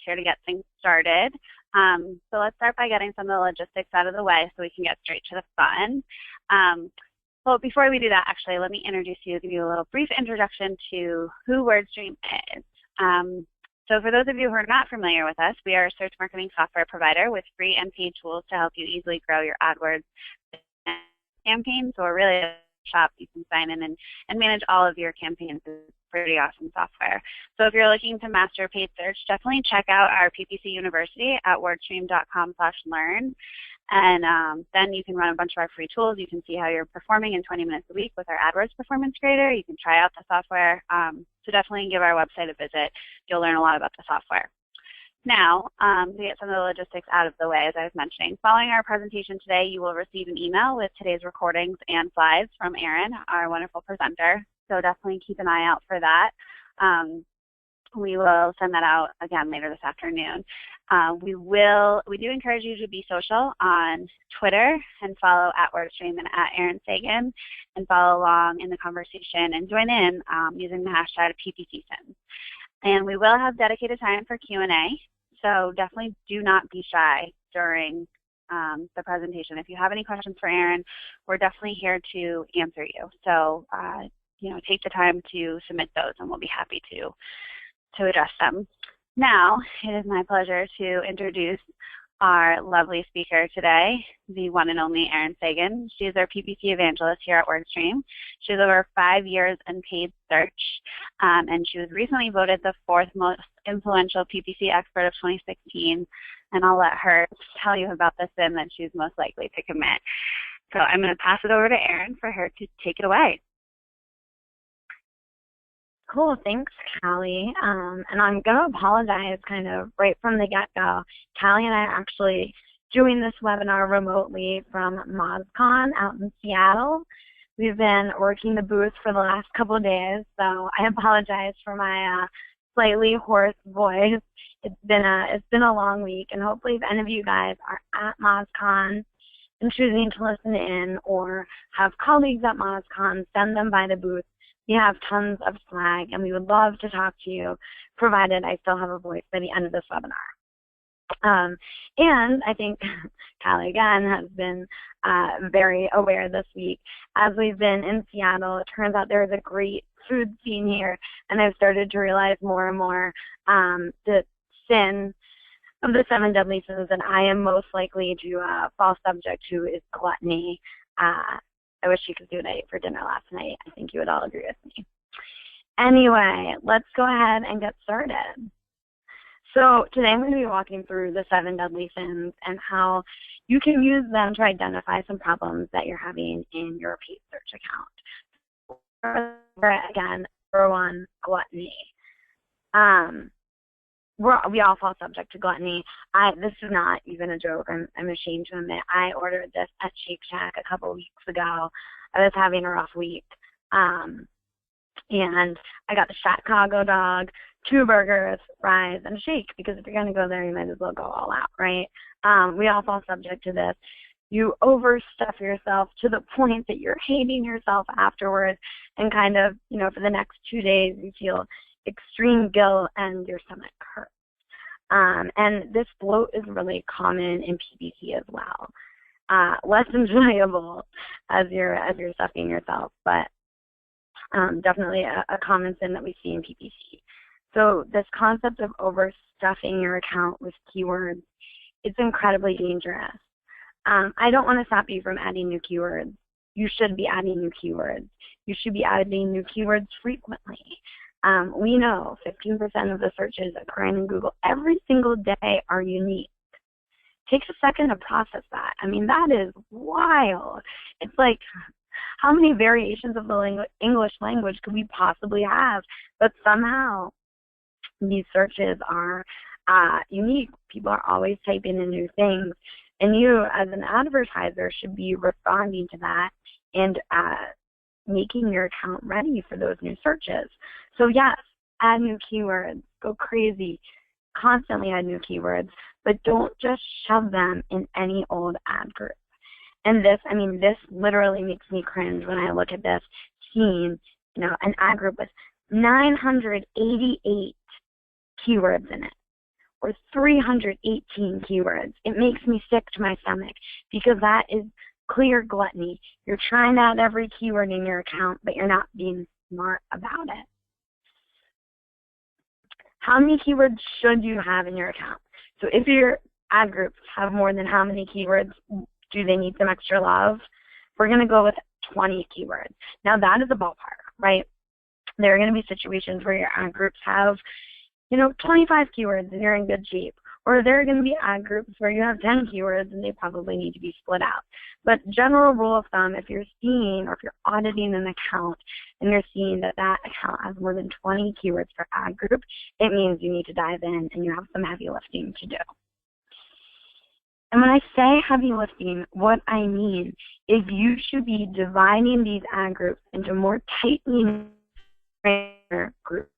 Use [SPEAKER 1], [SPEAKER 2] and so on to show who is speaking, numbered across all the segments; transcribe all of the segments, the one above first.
[SPEAKER 1] here to get things started. So let's start by getting some of the logistics out of the way so we can get straight to the fun. Well, before we do that, actually, let me introduce you, give you a little brief introduction to who WordStream is. So for those of you who are not familiar with us, we are a search marketing software provider with free and paid tools to help you easily grow your AdWords campaigns, or really a shop you can sign in and manage all of your campaigns. It's pretty awesome software. So if you're looking to master paid search, definitely check out our PPC University at wordstream.com/learn. And then you can run a bunch of our free tools. You can see how you're performing in 20 minutes a week with our AdWords Performance Creator. You can try out the software. So definitely give our website a visit. You'll learn a lot about the software. Now, to get some of the logistics out of the way, as I was mentioning, following our presentation today, you will receive an email with today's recordings and slides from Erin, our wonderful presenter. So definitely keep an eye out for that. We will send that out again later this afternoon. We do encourage you to be social on Twitter and follow at WordStream and at Erin Sagan, and follow along in the conversation and join in using the hashtag PPCSIN. And we will have dedicated time for Q&A, so definitely do not be shy during the presentation. If you have any questions for Erin, we're definitely here to answer you. So, take the time to submit those, and we'll be happy to address them. Now, it is my pleasure to introduce our lovely speaker today, the one and only Erin Sagan. She is our PPC evangelist here at WordStream. She has over 5 years in paid search, and she was recently voted the 4th most influential PPC expert of 2016, and I'll let her tell you about the sin that she's most likely to commit. So I'm going to pass it over to Erin for her to take it away.
[SPEAKER 2] Cool, thanks, Callie. And I'm going to apologize kind of right from the get-go. Callie and I are actually doing this webinar remotely from MozCon out in Seattle. We've been working the booth for the last couple of days, so I apologize for my slightly hoarse voice. It's been a long week, and hopefully if any of you guys are at MozCon and choosing to listen in, or have colleagues at MozCon, send them by the booth. We have tons of swag, and we would love to talk to you, provided I still have a voice by the end of this webinar. And I think Callie, again, has been very aware this week. As we've been in Seattle, it turns out there's a great food scene here, and I've started to realize more and more the sin of the 7 deadly sins that I am most likely to fall subject to is gluttony. I wish you could do what I ate for dinner last night. I think you would all agree with me. Anyway, let's go ahead and get started. So today I'm going to be walking through the 7 deadly sins and how you can use them to identify some problems that you're having in your paid search account. Again, number 1, gluttony. We all fall subject to gluttony. This is not even a joke. I'm ashamed to admit. I ordered this at Shake Shack a couple of weeks ago. I was having a rough week. And I got the Chicago dog, 2 burgers, fries, and a shake, because if you're going to go there, you might as well go all out, right? We all fall subject to this. You overstuff yourself to the point that you're hating yourself afterwards, and kind of, for the next 2 days, you feel extreme guilt and your stomach hurts. And this bloat is really common in PPC as well. Less enjoyable as you're stuffing yourself, but definitely a common sin that we see in PPC. So this concept of overstuffing your account with keywords, it's incredibly dangerous. I don't want to stop you from adding new keywords. You should be adding new keywords. You should be adding new keywords frequently. We know 15% of the searches occurring in Google every single day are unique. It takes a second to process that. I mean, that is wild. It's like, how many variations of the English language could we possibly have? But somehow these searches are unique. People are always typing in new things. And you, as an advertiser, should be responding to that and making your account ready for those new searches. So yes, add new keywords, go crazy, constantly add new keywords, but don't just shove them in any old ad group. And this literally makes me cringe when I look at this, seeing, an ad group with 988 keywords in it. or 318 keywords. It makes me sick to my stomach because that is clear gluttony. You're trying to add every keyword in your account, but you're not being smart about it. How many keywords should you have in your account? So if your ad groups have more than how many keywords, do they need some extra love? We're going to go with 20 keywords. Now that is a ballpark, right? There are going to be situations where your ad groups have, 25 keywords and you're in good shape. Or there are going to be ad groups where you have 10 keywords and they probably need to be split out. But general rule of thumb, if you're seeing or if you're auditing an account and you're seeing that that account has more than 20 keywords per ad group, it means you need to dive in and you have some heavy lifting to do. And when I say heavy lifting, what I mean is you should be dividing these ad groups into more tightly groups.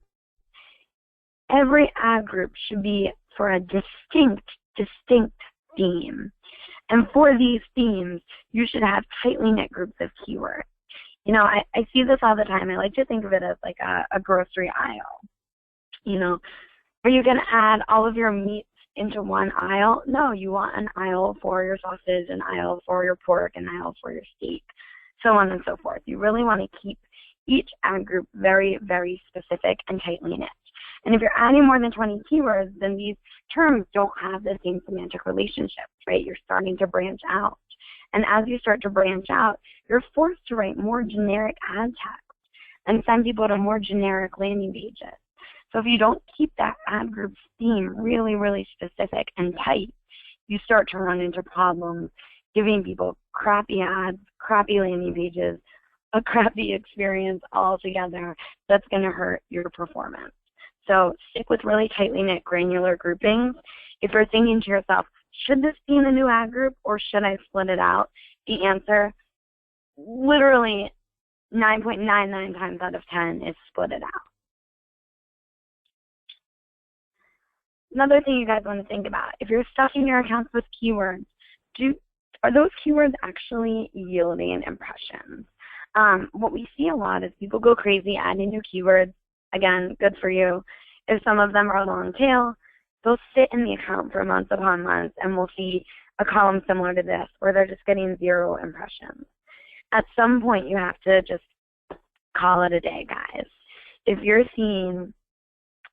[SPEAKER 2] Every ad group should be for a distinct theme. And for these themes, you should have tightly knit groups of keywords. I see this all the time. I like to think of it as like a grocery aisle. Are you going to add all of your meats into one aisle? No, you want an aisle for your sausage, an aisle for your pork, an aisle for your steak, so on and so forth. You really want to keep each ad group very, very specific and tightly knit. And if you're adding more than 20 keywords, then these terms don't have the same semantic relationships, right? You're starting to branch out. And as you start to branch out, you're forced to write more generic ad text and send people to more generic landing pages. So if you don't keep that ad group's theme really, really specific and tight, you start to run into problems giving people crappy ads, crappy landing pages, a crappy experience altogether that's going to hurt your performance. So stick with really tightly knit granular groupings. If you're thinking to yourself, should this be in a new ad group or should I split it out? The answer, literally 9.99 times out of 10 is split it out. Another thing you guys want to think about, if you're stuffing your accounts with keywords, are those keywords actually yielding impressions? What we see a lot is people go crazy adding new keywords. Again, good for you. If some of them are long tail, they'll sit in the account for months upon months, and we'll see a column similar to this where they're just getting 0 impressions. At some point, you have to just call it a day, guys. If you're seeing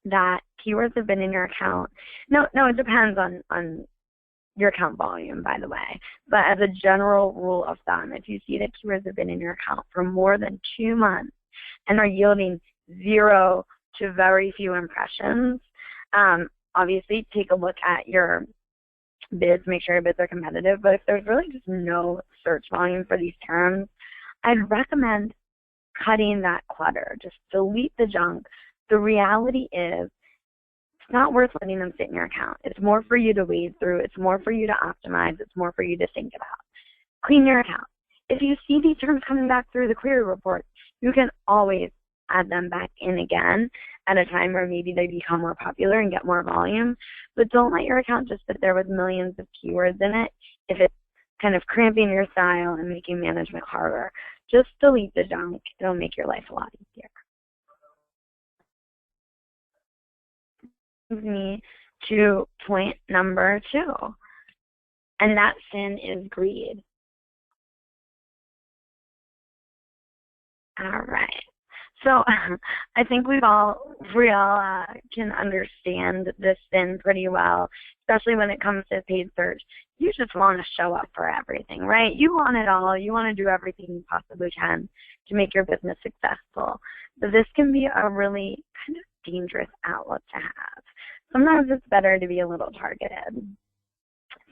[SPEAKER 2] that keywords have been in your account, no, it depends on your account volume, by the way. But as a general rule of thumb, if you see that keywords have been in your account for more than 2 months and are yielding 0 to very few impressions, obviously take a look at your bids, make sure your bids are competitive. But if there's really just no search volume for these terms, I'd recommend cutting that clutter. Just delete the junk. The reality is it's not worth letting them sit in your account. It's more for you to wade through. It's more for you to optimize. It's more for you to think about. Clean your account. If you see these terms coming back through the query report, you can always add them back in again at a time where maybe they become more popular and get more volume. But don't let your account just sit there with millions of keywords in it if it's kind of cramping your style and making management harder. Just delete the junk. It'll make your life a lot easier. Brings me to point number 2, and that sin is greed. All right. So I think we all can understand this sin pretty well, especially when it comes to paid search. You just want to show up for everything, right? You want it all. You want to do everything you possibly can to make your business successful. But this can be a really kind of dangerous outlet to have. Sometimes it's better to be a little targeted.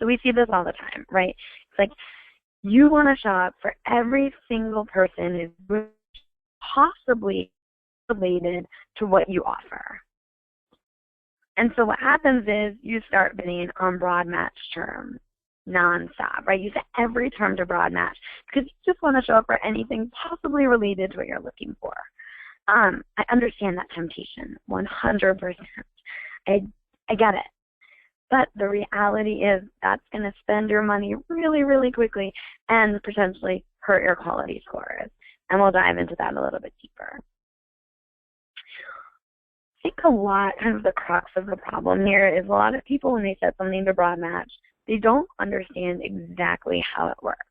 [SPEAKER 2] So we see this all the time, right? It's like you want to show up for every single person who's possibly related to what you offer. And so what happens is you start bidding on broad match terms nonstop, right? You set every term to broad match because you just want to show up for anything possibly related to what you're looking for. I understand that temptation, 100%. I get it. But the reality is that's going to spend your money really, really quickly and potentially hurt your quality scores. And we'll dive into that a little bit deeper. think a lot, kind of the crux of the problem here is a lot of people, when they set something to broad match, they don't understand exactly how it works.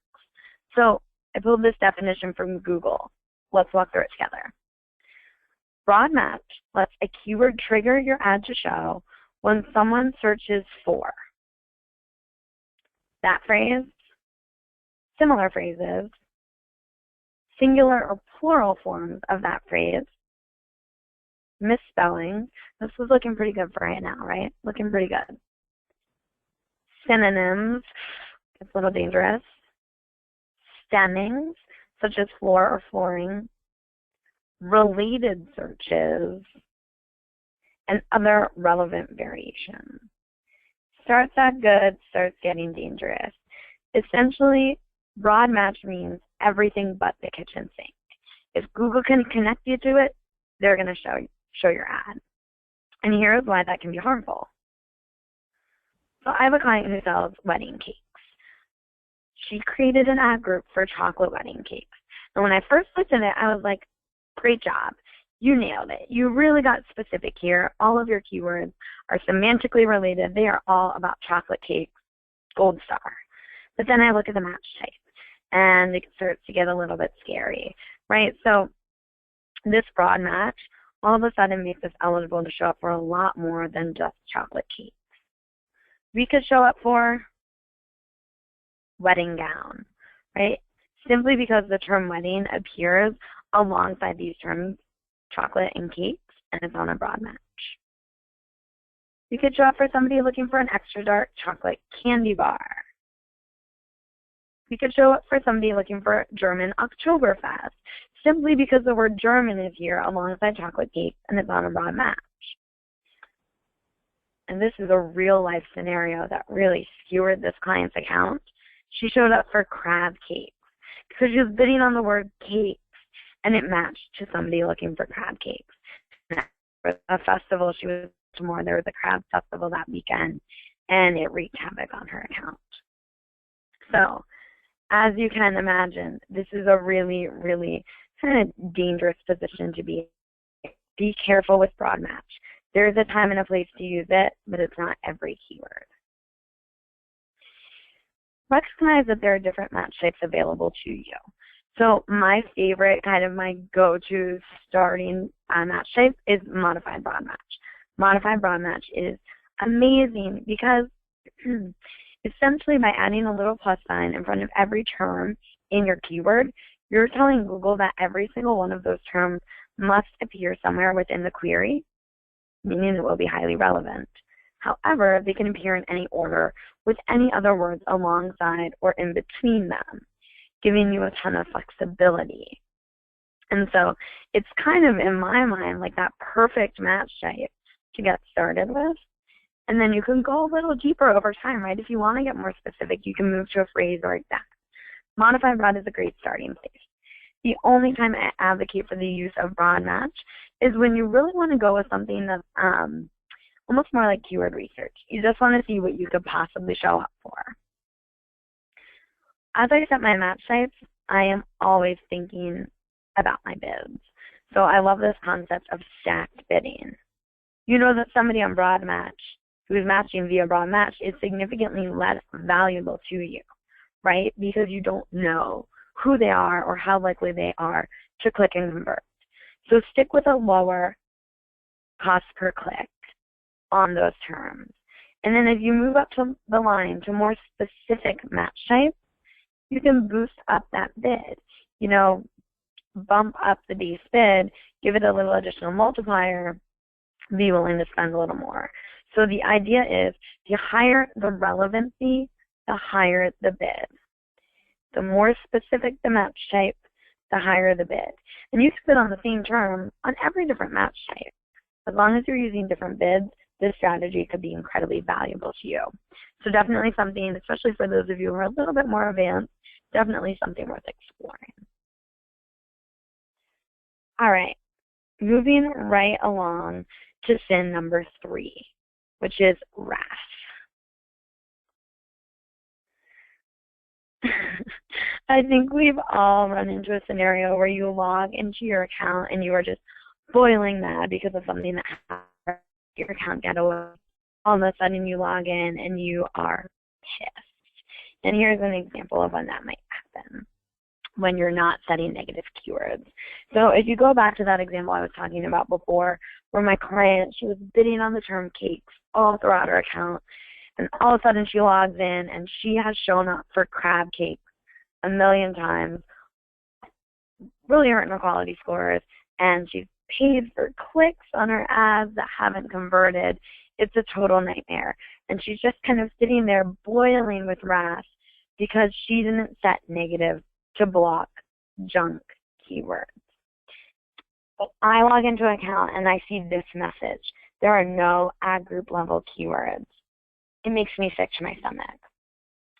[SPEAKER 2] So I pulled this definition from Google. Let's walk through it together. Broad match lets a keyword trigger your ad to show when someone searches for that phrase, similar phrases, singular or plural forms of that phrase, misspelling. This is looking pretty good for right now, right? Looking pretty good. Synonyms, it's a little dangerous. Stemmings, such as floor or flooring. Related searches, and other relevant variations. Starts out good, starts getting dangerous. Essentially, broad match means everything but the kitchen sink. If Google can connect you to it, they're going to show your ad. And here's why that can be harmful. So I have a client who sells wedding cakes. She created an ad group for chocolate wedding cakes. And when I first looked at it, I was like, great job. You nailed it. You really got specific here. All of your keywords are semantically related. They are all about chocolate cakes, gold star. But then I look at the match type, and it starts to get a little bit scary, right? So this broad match all of a sudden makes us eligible to show up for a lot more than just chocolate cakes. We could show up for wedding gown, right? Simply because the term wedding appears alongside these terms, chocolate and cakes, and it's on a broad match. You could show up for somebody looking for an extra dark chocolate candy bar. You could show up for somebody looking for German Oktoberfest, simply because the word German is here alongside chocolate cakes, and it's on a broad match. And this is a real life scenario that really skewered this client's account. She showed up for crab cakes because she was bidding on the word cake, and it matched to somebody looking for crab cakes. For a festival she was to more, there was a crab festival that weekend, and it wreaked havoc on her account. So, as you can imagine, this is a really, really kind of dangerous position to be in. Be careful with broad match. There's a time and a place to use it, but it's not every keyword. Recognize that there are different match types available to you. So my favorite, kind of my go-to starting match type is modified broad match. Modified broad match is amazing because essentially by adding a little plus sign in front of every term in your keyword, you're telling Google that every single one of those terms must appear somewhere within the query, meaning it will be highly relevant. However, they can appear in any order with any other words alongside or in between them, giving you a ton of flexibility. And so it's kind of, in my mind, like that perfect match type to get started with. And then you can go a little deeper over time, right? If you want to get more specific, you can move to a phrase or exact. Modified broad is a great starting place. The only time I advocate for the use of broad match is when you really want to go with something that's almost more like keyword research. You just want to see what you could possibly show up for. As I set my match types, I am always thinking about my bids. So I love this concept of stacked bidding. You know that somebody on broad match who is matching via broad match is significantly less valuable to you, right? Because you don't know who they are or how likely they are to click and convert. So stick with a lower cost per click on those terms. And then as you move up to the line to more specific match types, you can boost up that bid. You know, bump up the base bid, give it a little additional multiplier, be willing to spend a little more. So the idea is the higher the relevancy, the higher the bid. The more specific the match type, the higher the bid. And you can bid on the same term on every different match type. As long as you're using different bids, this strategy could be incredibly valuable to you. So definitely something, especially for those of you who are a little bit more advanced, definitely something worth exploring. All right, moving right along to sin number 3, which is wrath. I think we've all run into a scenario where you log into your account and you are just boiling mad because of something that happened, your account got away. All of a sudden you log in and you are pissed. And here's an example of when that might happen, when you're not setting negative keywords. So if you go back to that example I was talking about before, where my client, she was bidding on the term cakes all throughout her account, and all of a sudden she logs in and she has shown up for crab cakes a million times, really hurting her quality scores, and she's paid for clicks on her ads that haven't converted. It's a total nightmare. And she's just kind of sitting there boiling with wrath because she didn't set negative to block junk keywords. But I log into an account and I see this message. There are no ad group level keywords. It makes me sick to my stomach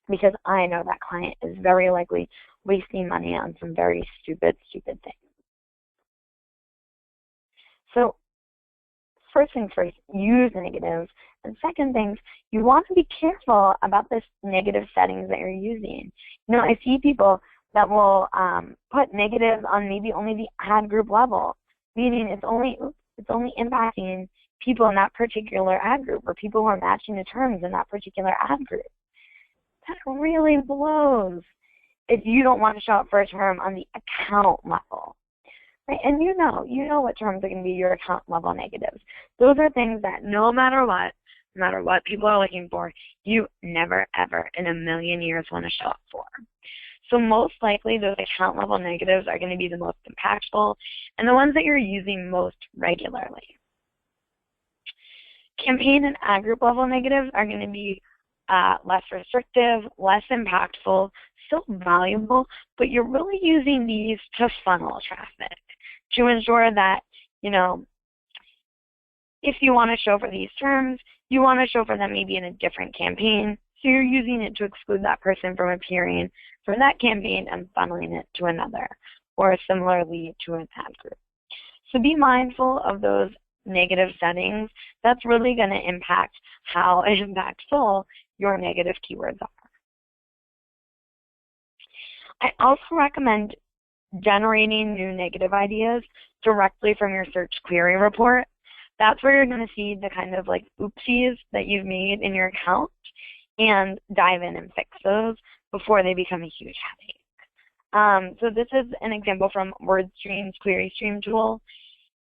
[SPEAKER 2] because I know that client is very likely wasting money on some very stupid things. So first things first, use negatives. And second things, you want to be careful about this negative settings that you're using. You know, I see people that will put negatives on maybe only the ad group level, meaning it's only impacting people in that particular ad group or people who are matching the terms in that particular ad group. That really blows if you don't want to show up for a term on the account level. Right? And you know what terms are going to be your account level negatives. Those are things that no matter what people are looking for, you never, ever in a million years want to show up for. So most likely those account level negatives are going to be the most impactful and the ones that you're using most regularly. Campaign and ad group level negatives are going to be less restrictive, less impactful, still valuable, but you're really using these to funnel traffic to ensure that, you know, if you want to show for these terms, you want to show for them maybe in a different campaign, so you're using it to exclude that person from appearing for that campaign and funneling it to another, or similarly to an ad group. So be mindful of those negative settings. That's really going to impact how impactful your negative keywords are. I also recommend generating new negative ideas directly from your search query report. That's where you're going to see the kind of like oopsies that you've made in your account and dive in and fix those before they become a huge headache. So this is an example from WordStream's QueryStream tool.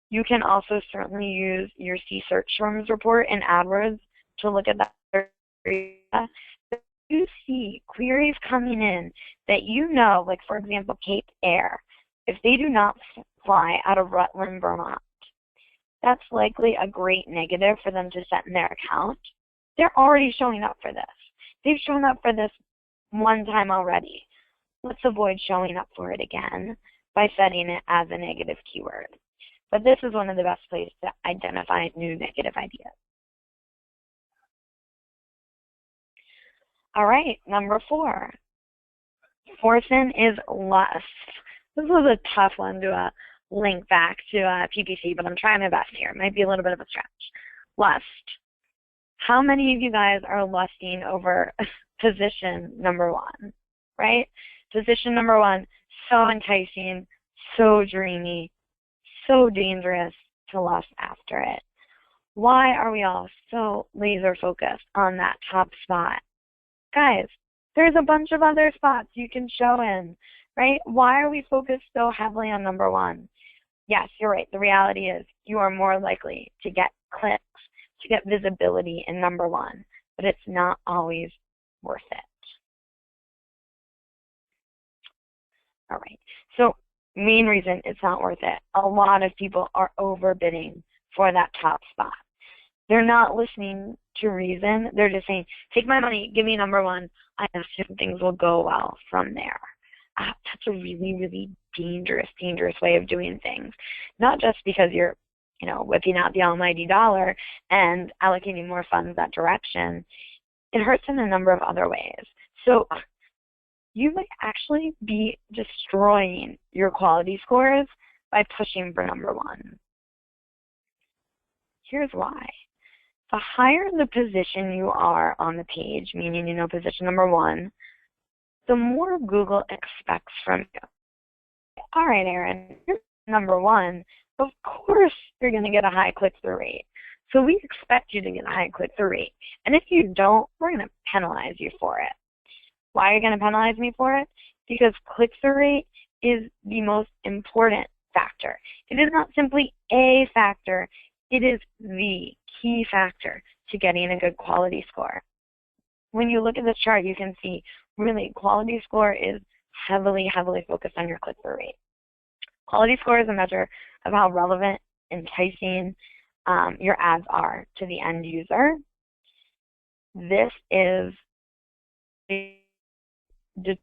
[SPEAKER 2] You can also certainly use your C search terms report in AdWords to look at that area. You see queries coming in that you know, like for example, Cape Air, if they do not fly out of Rutland, Vermont, that's likely a great negative for them to set in their account. They're already showing up for this. They've shown up for this one time already. Let's avoid showing up for it again by setting it as a negative keyword. But this is one of the best places to identify new negative ideas. All right, number 4. Fourth in is lust. This was a tough one to link back to PPC, but I'm trying my best here. It might be a little bit of a stretch. Lust. How many of you guys are lusting over position number 1, right? Position number 1, so enticing, so dreamy, so dangerous to lust after it. Why are we all so laser focused on that top spot? Guys, there's a bunch of other spots you can show in, right? Why are we focused so heavily on number 1? Yes, you're right. The reality is you are more likely to get clicks, to get visibility in number 1, but it's not always worth it. All right, so main reason it's not worth it. A lot of people are overbidding for that top spot. They're not listening to reason. They're just saying, take my money, give me number 1. I assume things will go well from there. That's a really, really dangerous way of doing things. Not just because you're, whipping out the almighty dollar and allocating more funds that direction. It hurts in a number of other ways. So you might actually be destroying your quality scores by pushing for number 1. Here's why. The higher the position you are on the page, meaning position number 1, the more Google expects from you. All right, Erin, you're number 1, of course you're going to get a high click-through rate. So we expect you to get a high click-through rate. And if you don't, we're going to penalize you for it. Why are you going to penalize me for it? Because click-through rate is the most important factor. It is not simply a factor. It is the key factor to getting a good quality score. When you look at this chart, you can see really quality score is heavily focused on your click-through rate. Quality score is a measure of how relevant, enticing your ads are to the end user. This is the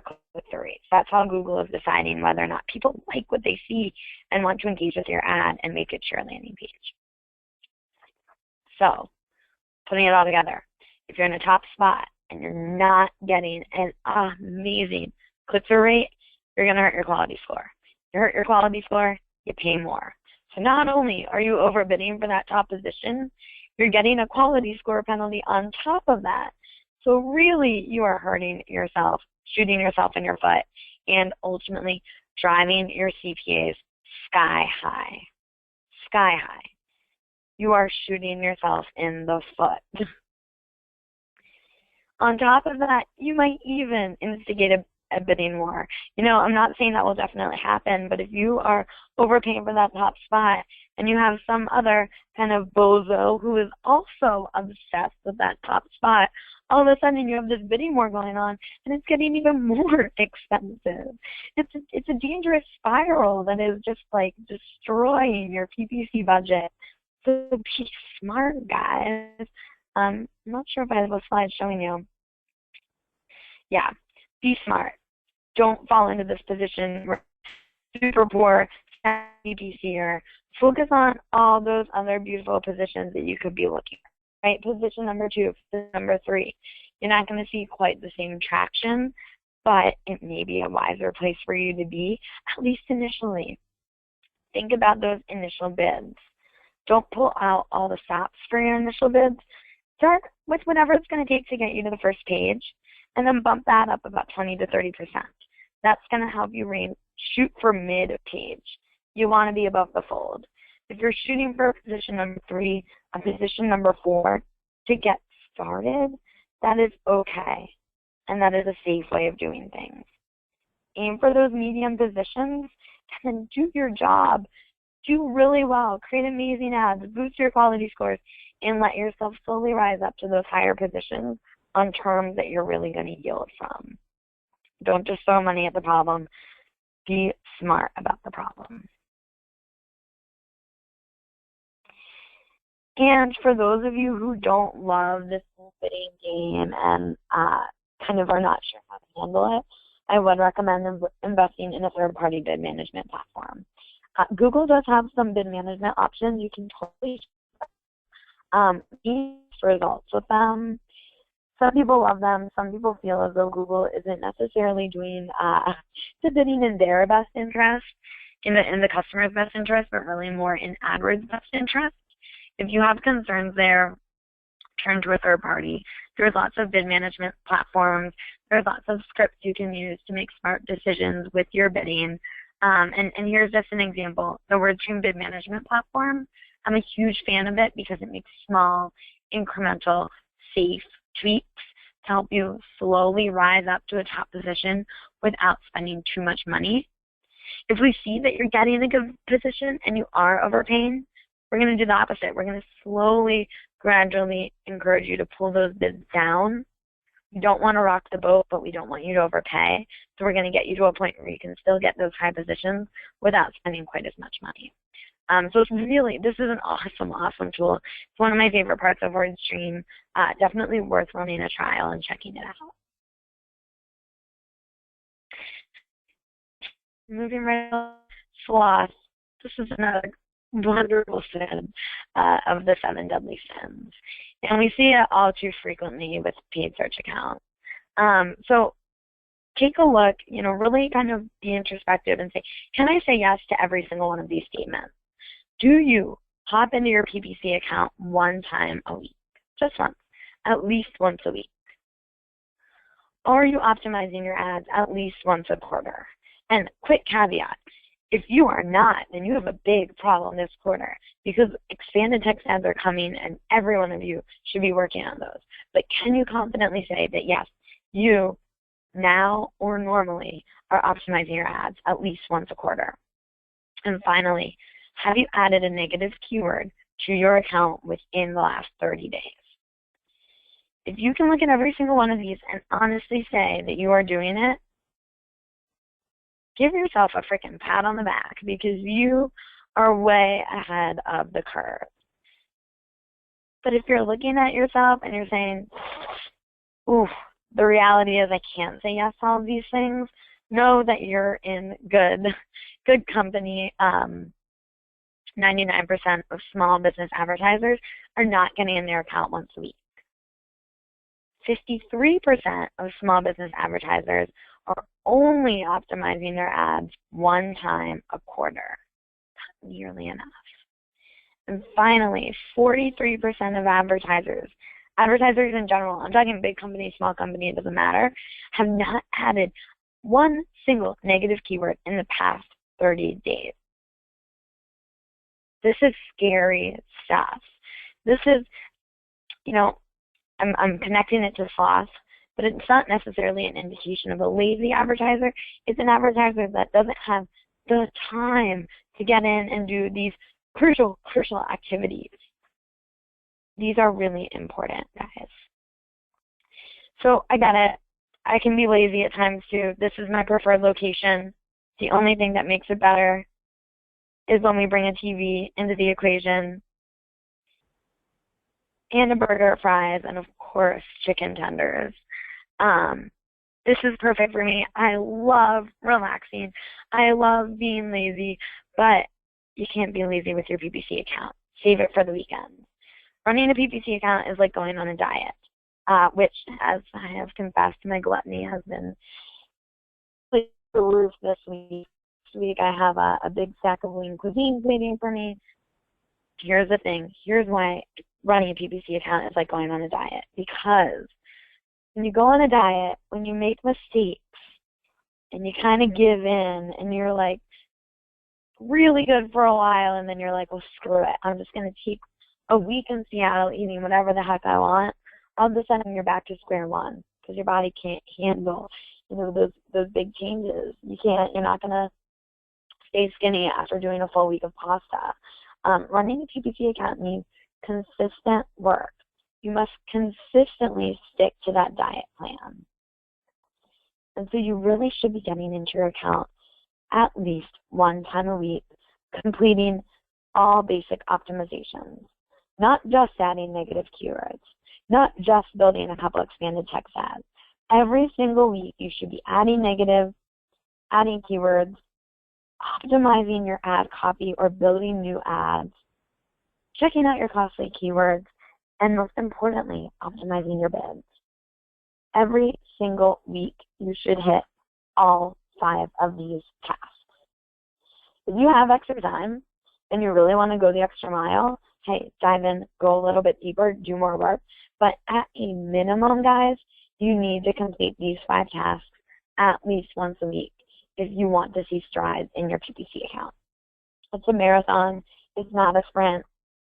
[SPEAKER 2] click-through rate. That's how Google is deciding whether or not people like what they see and want to engage with your ad and make it to your landing page. So, putting it all together, if you're in a top spot and you're not getting an amazing click-through rate, you're going to hurt your quality score. You hurt your quality score, you pay more. So not only are you overbidding for that top position, you're getting a quality score penalty on top of that. So really, you are hurting yourself, shooting yourself in your foot, and ultimately driving your CPAs sky high. Sky high. You are shooting yourself in the foot. On top of that, you might even instigate a bidding war. You know, I'm not saying that will definitely happen, but if you are overpaying for that top spot and you have some other kind of bozo who is also obsessed with that top spot, all of a sudden you have this bidding war going on and it's getting even more expensive. It's a dangerous spiral that is just like destroying your PPC budget. So be smart, guys. I'm not sure if I have a slide showing you. Yeah, be smart. Don't fall into this position where super poor PPCer. Focus on all those other beautiful positions that you could be looking at. Right? Position number 2, position number 3. You're not going to see quite the same traction, but it may be a wiser place for you to be, at least initially. Think about those initial bids. Don't pull out all the stops for your initial bids. Start with whatever it's going to take to get you to the first page, and then bump that up about 20 to 30%. That's going to help you shoot for mid-page. You want to be above the fold. If you're shooting for position number 3, a position number 4 to get started, that is okay, and that is a safe way of doing things. Aim for those medium positions, and then do your job. Do really well. Create amazing ads. Boost your quality scores, and let yourself slowly rise up to those higher positions on terms that you're really going to yield from. Don't just throw money at the problem. Be smart about the problem. And for those of you who don't love this bidding game and kind of are not sure how to handle it, I would recommend investing in a third-party bid management platform. Google does have some bid management options. You can totally see results with them. Some people love them. Some people feel as though Google isn't necessarily doing the bidding in their best interest, in the customer's best interest, but really more in AdWords' best interest. If you have concerns there, turn to a third party. There's lots of bid management platforms. There's lots of scripts you can use to make smart decisions with your bidding. And here's just an example. The WordStream bid management platform, I'm a huge fan of it because it makes small, incremental, safe tweaks to help you slowly rise up to a top position without spending too much money. If we see that you're getting a good position and you are overpaying, we're going to do the opposite. We're going to slowly, gradually encourage you to pull those bids down. We don't want to rock the boat, but we don't want you to overpay. So we're going to get you to a point where you can still get those high positions without spending quite as much money. So it's really, this is an awesome, awesome tool. It's one of my favorite parts of WordStream. Definitely worth running a trial and checking it out. Moving right on, sloth. This is another wonderful sin of the 7 deadly sins. And we see it all too frequently with paid search accounts. So take a look, really kind of be introspective and say, can I say yes to every single one of these statements? Do you hop into your PPC account one time a week? Just once. At least once a week. Are you optimizing your ads at least once a quarter? And quick caveat, If you are not, then you have a big problem this quarter, because expanded text ads are coming and every one of you should be working on those. But can you confidently say that, yes, you now or normally are optimizing your ads at least once a quarter? And finally, have you added a negative keyword to your account within the last 30 days? If you can look at every single one of these and honestly say that you are doing it, give yourself a freaking pat on the back, because you are way ahead of the curve. But if you're looking at yourself and you're saying, oof, the reality is I can't say yes to all of these things, know that you're in good company. 99% of small business advertisers are not getting in their account once a week. 53% of small business advertisers are only optimizing their ads one time a quarter. Not nearly enough. And finally, 43% of advertisers in general, I'm talking big company, small company, it doesn't matter, have not added one single negative keyword in the past 30 days. This is scary stuff. This is, I'm connecting it to sloth, but it's not necessarily an indication of a lazy advertiser. It's an advertiser that doesn't have the time to get in and do these crucial activities. These are really important, guys. So I get it. I can be lazy at times too. This is my preferred location. The only thing that makes it better is when we bring a TV into the equation, and a burger, fries, and of course chicken tenders. This is perfect for me. I love relaxing. I love being lazy, but you can't be lazy with your PPC account. Save it for the weekend. Running a PPC account is like going on a diet, which, as I have confessed, my gluttony has been through the roof this week. This week I have a big stack of lean cuisines waiting for me. Here's the thing. Here's why running a PPC account is like going on a diet. Because when you go on a diet, when you make mistakes and you kind of give in and you're like really good for a while, and then you're like, well, screw it. I'm just going to take a week in Seattle eating whatever the heck I want. All of a sudden you're back to square one because your body can't handle, those big changes. You're not going to stay skinny after doing a full week of pasta. Running a PPC account means consistent work. You must consistently stick to that diet plan. And so you really should be getting into your account at least one time a week, completing all basic optimizations, not just adding negative keywords, not just building a couple expanded text ads. Every single week you should be adding negative, adding keywords, optimizing your ad copy or building new ads, checking out your costly keywords, and most importantly, optimizing your bids. Every single week you should hit all 5 of these tasks. If you have extra time and you really want to go the extra mile, hey, dive in, go a little bit deeper, do more work. But at a minimum, guys, you need to complete these 5 tasks at least once a week if you want to see strides in your PPC account. It's a marathon. It's not a sprint.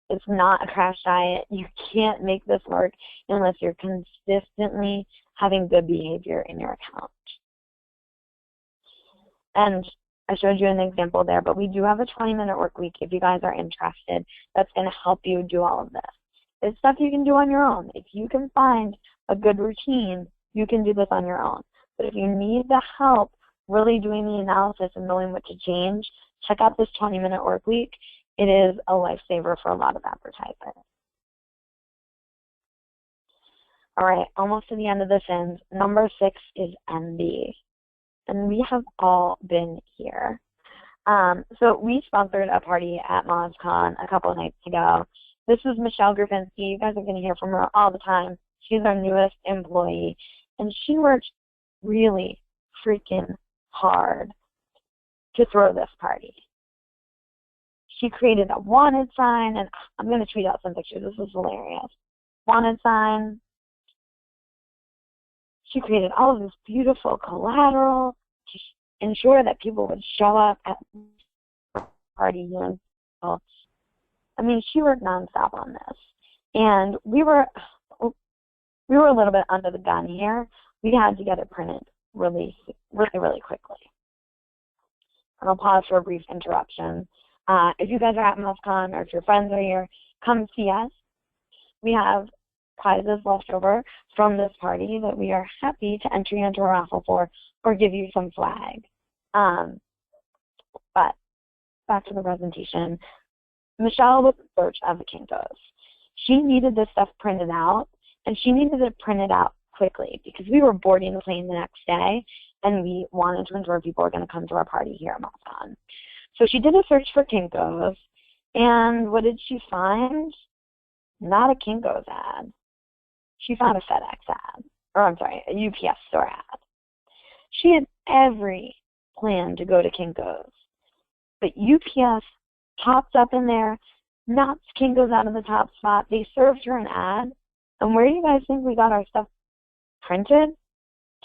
[SPEAKER 2] It's not a crash diet. You can't make this work unless you're consistently having good behavior in your account. And I showed you an example there, but we do have a 20-minute work week if you guys are interested. That's going to help you do all of this. It's stuff you can do on your own. If you can find a good routine, you can do this on your own. But if you need the help really doing the analysis and knowing what to change, check out this 20-minute work week. It is a lifesaver for a lot of advertisers. All right, almost to the end of this end. Number 6 is envy. And we have all been here. So we sponsored a party at MozCon a couple of nights ago. This is Michelle Graffinsky. You guys are going to hear from her all the time. She's our newest employee. And she worked really freaking hard to throw this party. She created a wanted sign, and I'm going to tweet out some pictures. This is hilarious. Wanted sign. She created all of this beautiful collateral to ensure that people would show up at party here in Seattle. I mean, she worked nonstop on this. And we were a little bit under the gun here. We had to get it printed really quickly. And I'll pause for a brief interruption. If you guys are at MouseCon or if your friends are here, come see us. We have prizes left over from this party that we are happy to enter you into a raffle for or give you some swag. But back to the presentation. Michelle was in search of the Kinko's. She needed this stuff printed out, and she needed it printed out quickly because we were boarding the plane the next day, and we wanted to ensure people were going to come to our party here at MouseCon. So she did a search for Kinko's, and what did she find? Not a Kinko's ad. She found a FedEx ad, or I'm sorry, a UPS store ad. She had every plan to go to Kinko's, but UPS popped up in there, knocked Kinko's out of the top spot. They served her an ad, and where do you guys think we got our stuff printed?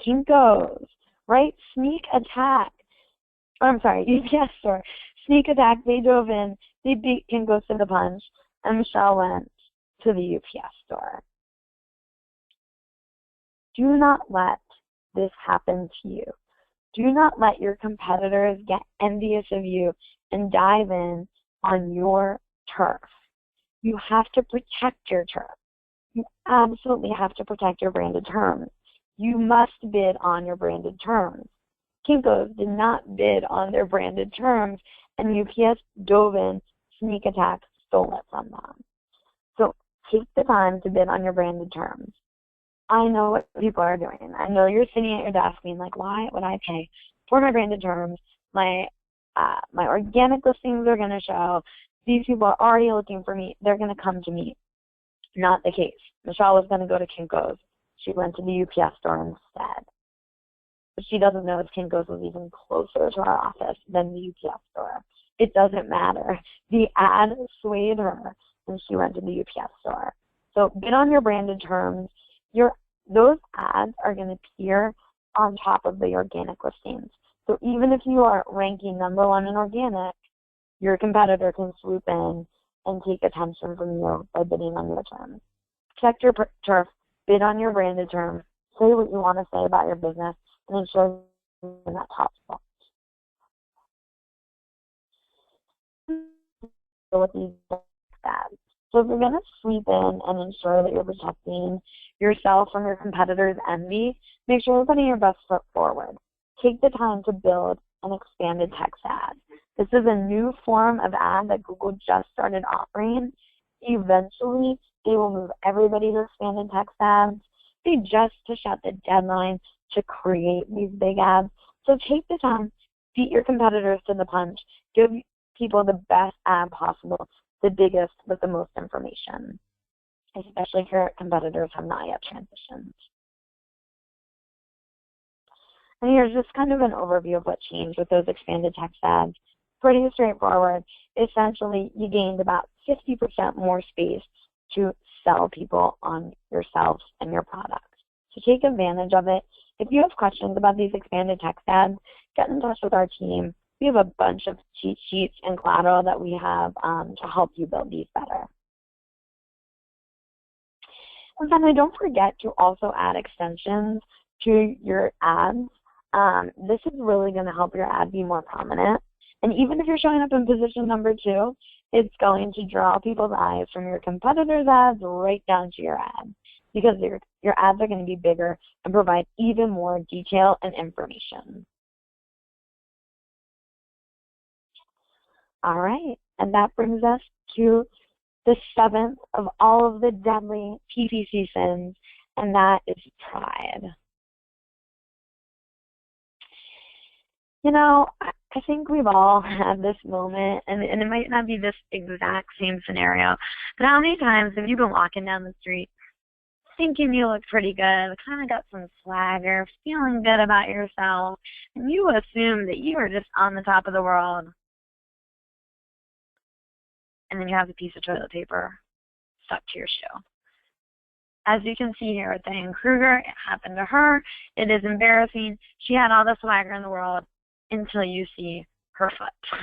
[SPEAKER 2] Kinko's, right? Sneak attack. Oh, I'm sorry, UPS store. Sneak attack. They drove in. They beat Kinko's to the punch, and Michelle went to the UPS store. Do not let this happen to you. Do not let your competitors get envious of you and dive in on your turf. You have to protect your turf. You absolutely have to protect your branded terms. You must bid on your branded terms. Kinko's did not bid on their branded terms, and UPS dove in, sneak attack, stole it from them. So take the time to bid on your branded terms. I know what people are doing. I know you're sitting at your desk being like, why would I pay for my branded terms? My organic listings are going to show. These people are already looking for me. They're going to come to me. Not the case. Michelle was going to go to Kinko's. She went to the UPS store instead. But she doesn't know if Kinko's was even closer to our office than the UPS store. It doesn't matter. The ad swayed her, and she went to the UPS store. So bid on your branded terms. Those ads are going to appear on top of the organic listings. So even if you are ranking #1 in organic, your competitor can swoop in and take attention from you by bidding on your terms. Protect your turf, bid on your branded terms, say what you want to say about your business, and ensure you're in that top spot. With these ads. So if you're going to sweep in and ensure that you're protecting yourself from your competitors' envy, make sure you're putting your best foot forward. Take the time to build an expanded text ad. This is a new form of ad that Google just started offering. Eventually, they will move everybody to expanded text ads. They just pushed out the deadline to create these big ads. So take the time, beat your competitors to the punch, give people the best ad possible, the biggest with the most information, especially if your competitors have not yet transitioned. And here's just kind of an overview of what changed with those expanded text ads. Pretty straightforward. Essentially, you gained about 50% more space to sell people on yourself and your products. So take advantage of it. If you have questions about these expanded text ads, get in touch with our team. We have a bunch of cheat sheets and collateral that we have to help you build these better. And finally, don't forget to also add extensions to your ads. This is really going to help your ad be more prominent. And even if you're showing up in position #2, it's going to draw people's eyes from your competitors' ads right down to your ad, because your ads are going to be bigger and provide even more detail and information. All right, and that brings us to the 7th of all of the deadly PPC sins, and that is pride. You know, I think we've all had this moment, and it might not be this exact same scenario, but how many times have you been walking down the street thinking you look pretty good, kind of got some swagger, feeling good about yourself, and you assume that you are just on the top of the world, and then you have a piece of toilet paper stuck to your shoe. As you can see here with Diane Kruger, it happened to her. It is embarrassing. She had all the swagger in the world until you see her foot.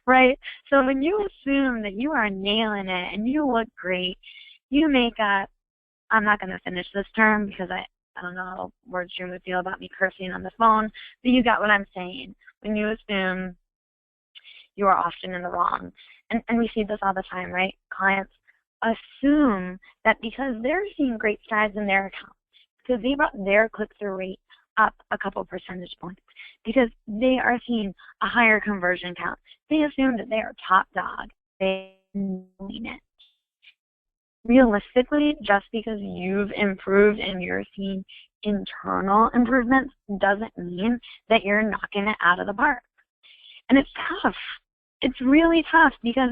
[SPEAKER 2] right? So when you assume that you are nailing it and you look great, you make up, I'm not going to finish this term because I don't know how WordStream would feel about me cursing on the phone, but you got what I'm saying. When you assume, you are often in the wrong. And we see this all the time, right? Clients assume that because they're seeing great strides in their account, because they brought their click-through rate up a couple percentage points, because they are seeing a higher conversion count, they assume that they are top dog. They mean it. Realistically, just because you've improved and you're seeing internal improvements doesn't mean that you're knocking it out of the park. And it's tough. It's really tough because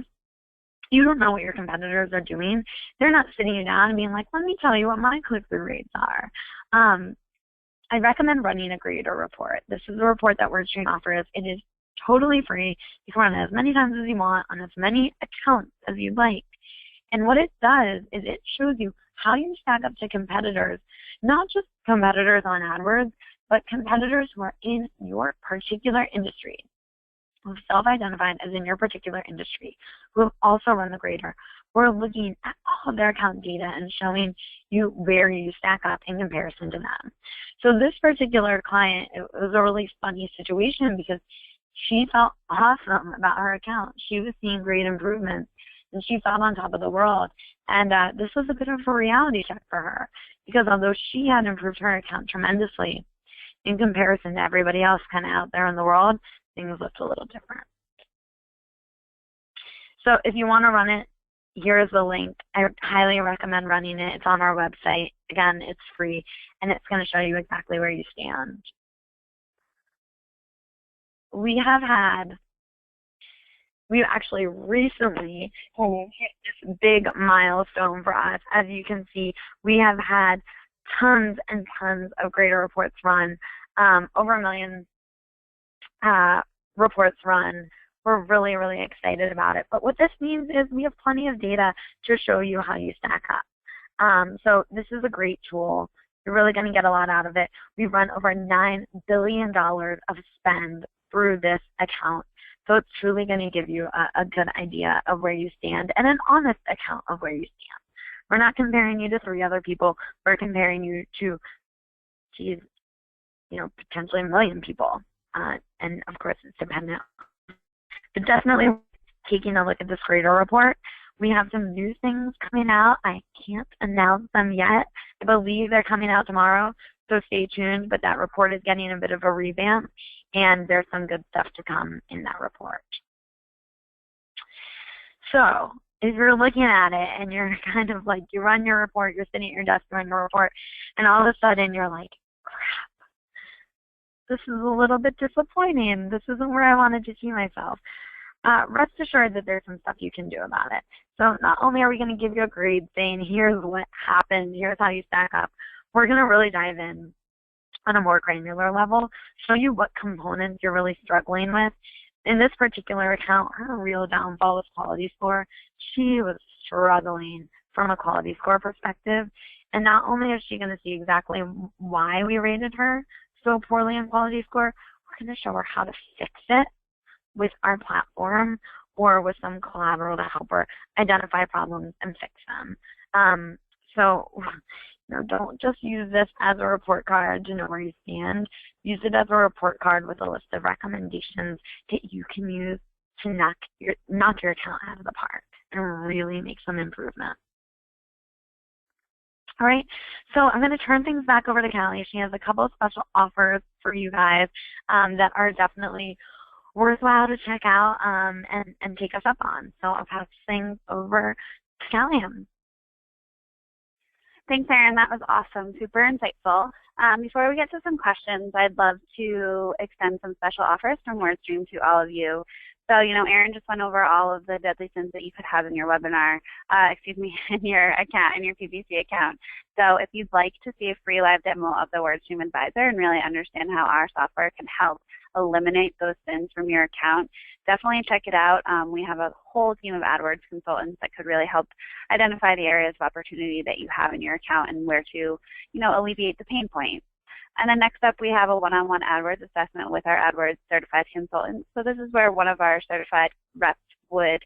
[SPEAKER 2] you don't know what your competitors are doing. They're not sitting you down and being like, let me tell you what my click-through rates are. I recommend running a grader report. This is a report that WordStream offers. It is totally free. You can run it as many times as you want on as many accounts as you'd like. And what it does is it shows you how you stack up to competitors, not just competitors on AdWords, but competitors who are in your particular industry, who have self-identified as in your particular industry, who have also run the grader. We're looking at all of their account data and showing you where you stack up in comparison to them. So this particular client, it was a really funny situation because she felt awesome about her account. She was seeing great improvements, and she felt on top of the world. And this was a bit of a reality check for her because although she had improved her account tremendously, in comparison to everybody else kind of out there in the world, things looked a little different. So if you want to run it, here's the link. I highly recommend running it. It's on our website. Again, it's free, and it's going to show you exactly where you stand. We've actually recently hit this big milestone for us. As you can see, we have had tons and tons of grader reports run, over 1 million reports run. We're really, really excited about it. But what this means is we have plenty of data to show you how you stack up. So this is a great tool. You're really going to get a lot out of it. We've run over $9 billion of spend through this account. So it's truly going to give you a good idea of where you stand and an honest account of where you stand. We're not comparing you to 3 other people. We're comparing you to, potentially 1 million people. And of course, it's dependent. But definitely taking a look at this grader report. We have some new things coming out. I can't announce them yet. I believe they're coming out tomorrow, so stay tuned. But that report is getting a bit of a revamp, and there's some good stuff to come in that report. So if you're looking at it and you're kind of like, you run your report, you're sitting at your desk doing your report, and all of a sudden you're like, crap, this is a little bit disappointing. This isn't where I wanted to see myself. Rest assured that there's some stuff you can do about it. So not only are we going to give you a grade saying, here's what happened, here's how you stack up, we're going to really dive in on a more granular level, show you what components you're really struggling with. In this particular account, her real downfall was quality score. She was struggling from a quality score perspective. And not only is she going to see exactly why we rated her so poorly in quality score, we're going to show her how to fix it with our platform or with some collateral to help her identify problems and fix them. So don't just use this as a report card to know where you stand. Use it as a report card with a list of recommendations that you can use to knock your account out of the park and really make some improvement. All right, so I'm going to turn things back over to Callie. She has a couple of special offers for you guys that are definitely worthwhile to check out and take us up on. So I'll pass things over to Callie.
[SPEAKER 1] Thanks, Erin. That was awesome. Super insightful. Before we get to some questions, I'd love to extend some special offers from WordStream to all of you. So, Erin just went over all of the deadly sins that you could have in your webinar, in your account, in your PPC account. So if you'd like to see a free live demo of the WordStream Advisor and really understand how our software can help eliminate those sins from your account, definitely check it out. We have a whole team of AdWords consultants that could really help identify the areas of opportunity that you have in your account and where to, alleviate the pain point. And then next up, we have a one-on-one AdWords assessment with our AdWords certified consultant. So this is where one of our certified reps would,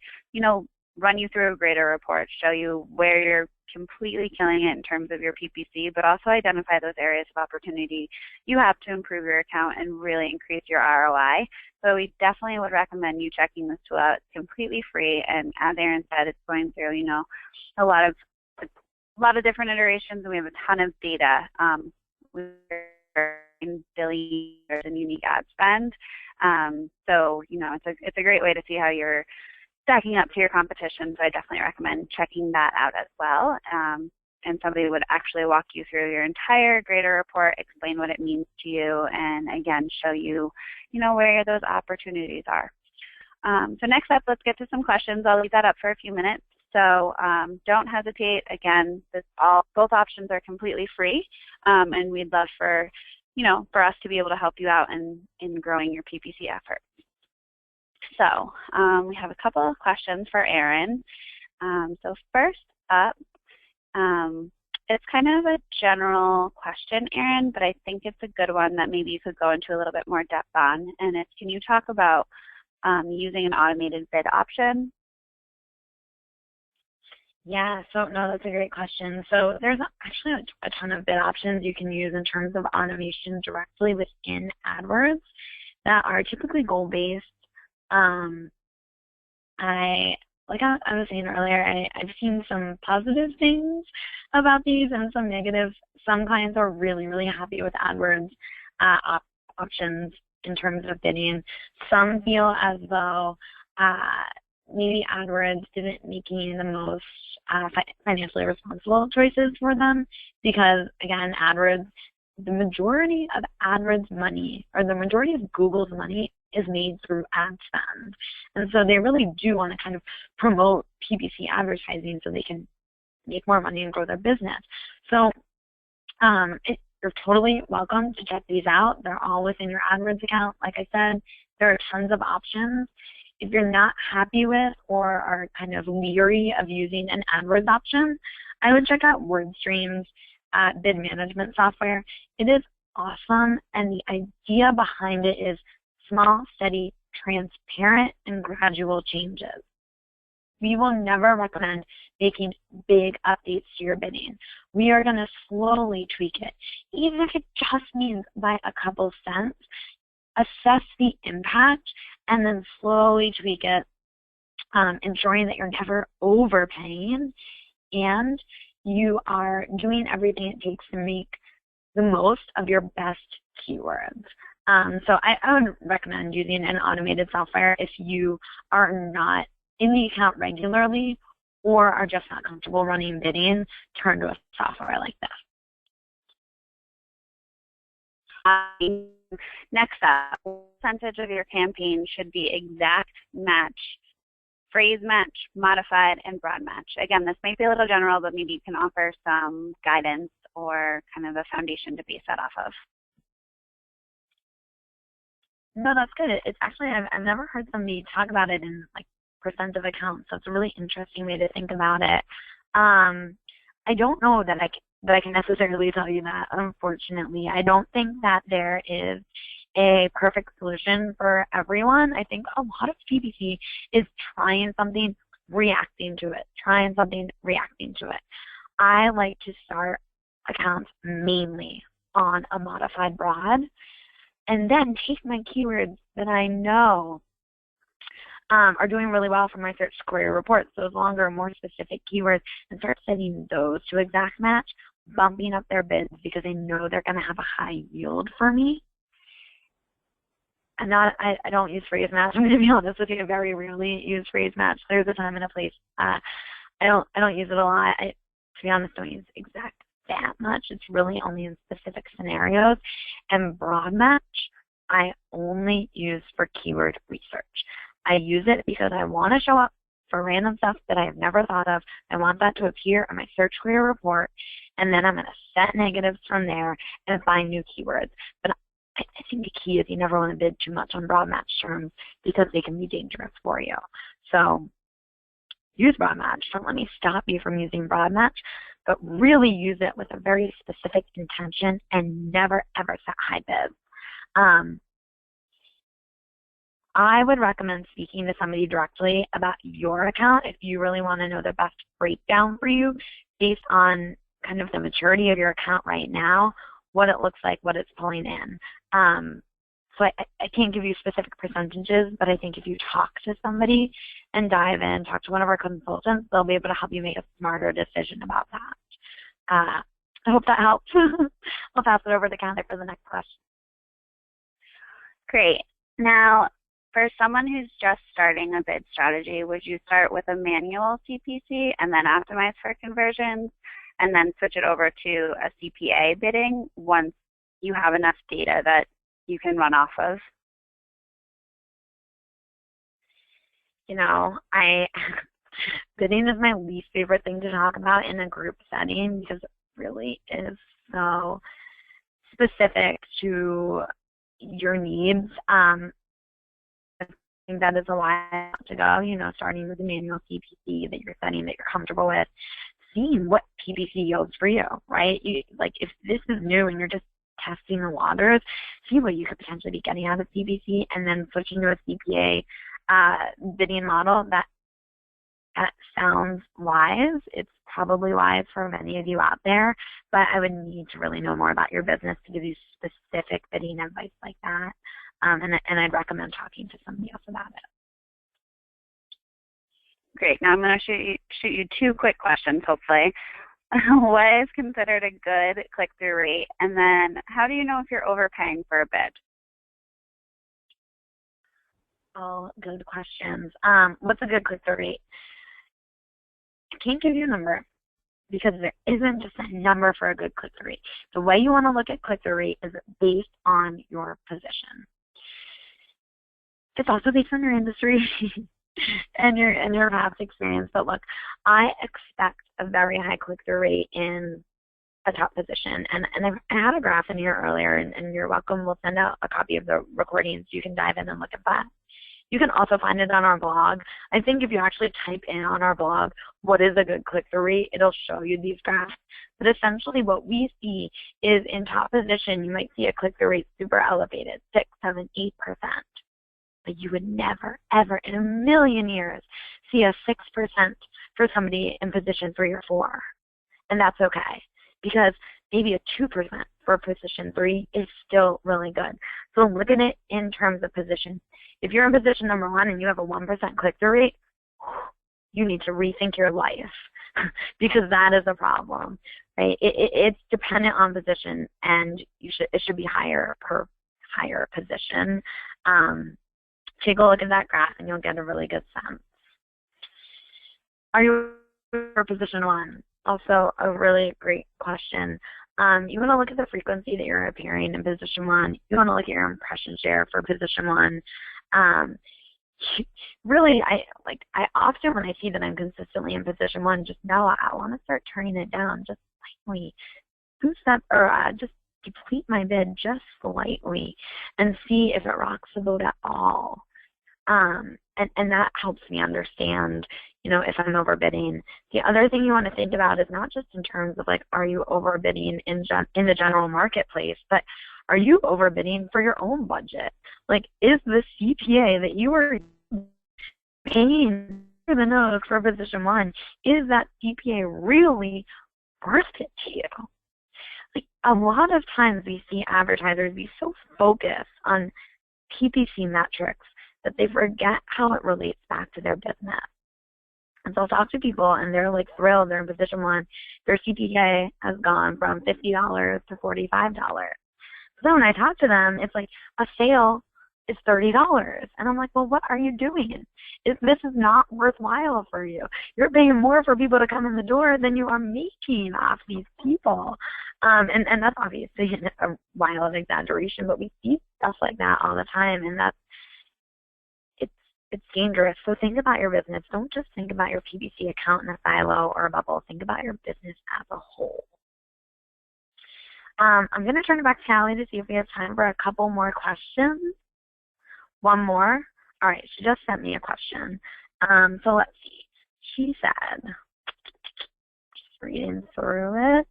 [SPEAKER 1] run you through a grader report, show you where you're completely killing it in terms of your PPC, but also identify those areas of opportunity you have to improve your account and really increase your ROI. So we definitely would recommend you checking this tool out. It's completely free, and as Erin said, it's going through, a lot of different iterations, and we have a ton of data. We're in billions in unique ad spend. So, it's a great way to see how you're stacking up to your competition, so I definitely recommend checking that out as well. And somebody would actually walk you through your entire grader report, explain what it means to you, and again, show you, where those opportunities are. So next up, let's get to some questions. I'll leave that up for a few minutes. So don't hesitate. Again, both options are completely free, and we'd love for us to be able to help you out in growing your PPC efforts. So we have a couple of questions for Erin. So first up, it's kind of a general question, Erin, but I think it's a good one that maybe you could go into a little bit more depth on. And it's, can you talk about using an automated bid option?
[SPEAKER 2] Yeah, so no, that's a great question. So there's actually a ton of bid options you can use in terms of automation directly within AdWords that are typically goal-based. Like I was saying earlier, I've seen some positive things about these and some negatives. Some clients are really, really happy with AdWords options in terms of bidding. Some feel as though maybe AdWords isn't making the most financially responsible choices for them because, again, AdWords, the majority of AdWords money, or the majority of Google's money, is made through ad spend. And so they really do want to kind of promote PPC advertising so they can make more money and grow their business. So you're totally welcome to check these out. They're all within your AdWords account. Like I said, there are tons of options. If you're not happy with or are kind of leery of using an AdWords option, I would check out WordStream's bid management software. It is awesome, and the idea behind it is small, steady, transparent, and gradual changes. We will never recommend making big updates to your bidding. We are going to slowly tweak it, even if it just means by a couple cents. Assess the impact and then slowly tweak it, ensuring that you're never overpaying and you are doing everything it takes to make the most of your best keywords. So I would recommend using an automated software if you are not in the account regularly or are just not comfortable running bidding. Turn to a software like this.
[SPEAKER 1] Next up, what percentage of your campaign should be exact match, phrase match, modified, and broad match? Again, this might be a little general, but maybe you can offer some guidance or kind of a foundation to base that off of.
[SPEAKER 2] No, that's good. It's actually, I've never heard somebody talk about it in like percent of accounts, so it's a really interesting way to think about it. I don't know that I can necessarily tell you that, unfortunately. I don't think that there is a perfect solution for everyone. I think a lot of PPC is trying something, reacting to it, trying something, reacting to it. I like to start accounts mainly on a modified broad and then take my keywords that I know are doing really well for my search query reports, those longer, more specific keywords, and start setting those to exact match, bumping up their bids because I know they're going to have a high yield for me. And I don't use phrase match. I'm going to be honest with you. I very rarely use phrase match. There's a time and a place. I don't use it a lot. To be honest, don't use exact that much. It's really only in specific scenarios. And broad match, I only use for keyword research. I use it because I want to show up for random stuff that I have never thought of. I want that to appear on my search query report, and then I'm going to set negatives from there and find new keywords. But I think the key is you never want to bid too much on broad match terms because they can be dangerous for you. So use broad match. Don't let me stop you from using broad match, but really use it with a very specific intention and never, ever set high bids. I would recommend speaking to somebody directly about your account if you really want to know the best breakdown for you based on kind of the maturity of your account right now, what it looks like, what it's pulling in. So I can't give you specific percentages, but I think if you talk to somebody and dive in, talk to one of our consultants, they'll be able to help you make a smarter decision about that. I hope that helps. I'll pass it over to Kathy for the next question.
[SPEAKER 1] Great. Now, for someone who's just starting a bid strategy, would you start with a manual CPC and then optimize for conversions and then switch it over to a CPA bidding once you have enough data that you can run off of?
[SPEAKER 2] You know, bidding is my least favorite thing to talk about in a group setting because it really is so specific to your needs. I think that is a while to go, you know, starting with a manual CPC that you're setting, that you're comfortable with, seeing what PPC yields for you, right? Like if this is new and you're just testing the waters, see what you could potentially be getting out of CPC and then switching to a CPA bidding model. That sounds wise. It's probably wise for many of you out there, but I would need to really know more about your business to give you specific bidding advice like that. And I'd recommend talking to somebody else about it.
[SPEAKER 1] Great. Now I'm going to shoot you two quick questions, hopefully. What is considered a good click-through rate? And then how do you know if you're overpaying for a bid?
[SPEAKER 2] Oh, good questions. What's a good click-through rate? I can't give you a number because there isn't just a number for a good click-through rate. The way you want to look at click-through rate is based on your position. It's also based on your industry and your past experience. But look, I expect a very high click-through rate in a top position. And I had a graph in here earlier, and you're welcome. We'll send out a copy of the recording so you can dive in and look at that. You can also find it on our blog. I think if you actually type in on our blog, what is a good click-through rate, it'll show you these graphs. But essentially what we see is in top position, you might see a click-through rate super elevated, 6, 7, 8%. But you would never, ever in a million years see a 6% for somebody in position 3 or 4. And that's okay, because maybe a 2% for position 3 is still really good. So look at it in terms of position. If you're in position number 1 and you have a 1% click-through rate, you need to rethink your life because that is a problem, right? It's dependent on position, and it should be higher per higher position. Take a look at that graph and you'll get a really good sense. Are you for position 1? Also a really great question. You want to look at the frequency that you're appearing in position 1. You want to look at your impression share for position 1. Really, I often, when I see that I'm consistently in position 1, just know I want to start turning it down just slightly. Boost that, or just deplete my bid just slightly and see if it rocks the boat at all. And that helps me understand, you know, if I'm overbidding. The other thing you want to think about is not just in terms of like, are you overbidding in the general marketplace, but are you overbidding for your own budget? Like, is the CPA that you are paying for the nose for position 1, is that CPA really worth it to you? Like, a lot of times we see advertisers be so focused on PPC metrics that they forget how it relates back to their business. And so I'll talk to people and they're like thrilled, they're in position 1, their CPA has gone from $50 to $45. So when I talk to them, it's like a sale is $30. And I'm like, well, what are you doing? This is not worthwhile for you. You're paying more for people to come in the door than you are making off these people. And that's obviously a wild exaggeration, but we see stuff like that all the time, and it's dangerous. So think about your business. Don't just think about your PPC account in a silo or a bubble. Think about your business as a whole. I'm going to turn it back to Callie to see if we have time for a couple more questions. One more. All right, she just sent me a question. So let's see. She said, reading through it.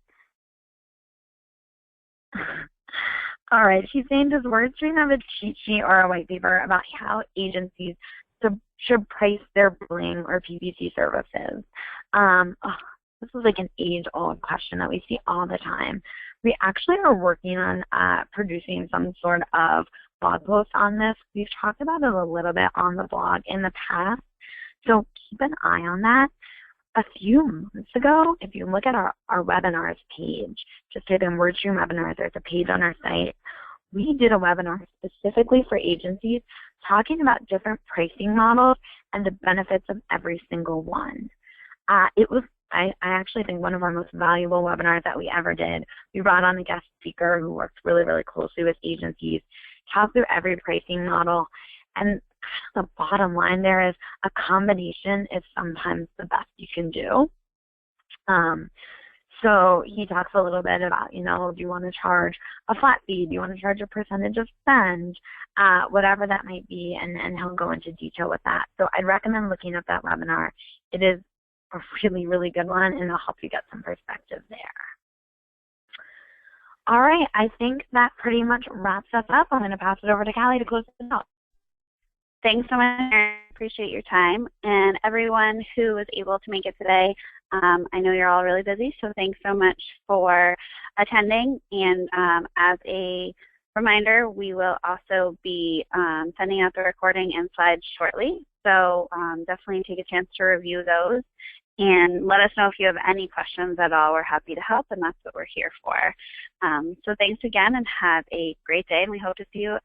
[SPEAKER 2] All right, she's saying, does WordStream have a cheat sheet or a white paper about how agencies should price their billing or PPC services? This is like an age-old question that we see all the time. We actually are working on producing some sort of blog post on this. We've talked about it a little bit on the blog in the past, so keep an eye on that. A few months ago, if you look at our webinars page, just type in WordStream webinars, there's a page on our site. We did a webinar specifically for agencies talking about different pricing models and the benefits of every single one. It was, I actually think, one of our most valuable webinars that we ever did. We brought on a guest speaker who works really, really closely with agencies, talked through every pricing model, and the bottom line there is a combination is sometimes the best you can do. So he talks a little bit about, do you want to charge a flat fee? Do you want to charge a percentage of spend? Whatever that might be, and he'll go into detail with that. So I'd recommend looking at that webinar. It is a really, really good one, and it'll help you get some perspective there. All right, I think that pretty much wraps us up. I'm going to pass it over to Callie to close it out.
[SPEAKER 1] Thanks so much. I appreciate your time. And everyone who was able to make it today, I know you're all really busy, so thanks so much for attending. And as a reminder, we will also be sending out the recording and slides shortly. So definitely take a chance to review those. And let us know if you have any questions at all. We're happy to help, and that's what we're here for. So thanks again, and have a great day, and we hope to see you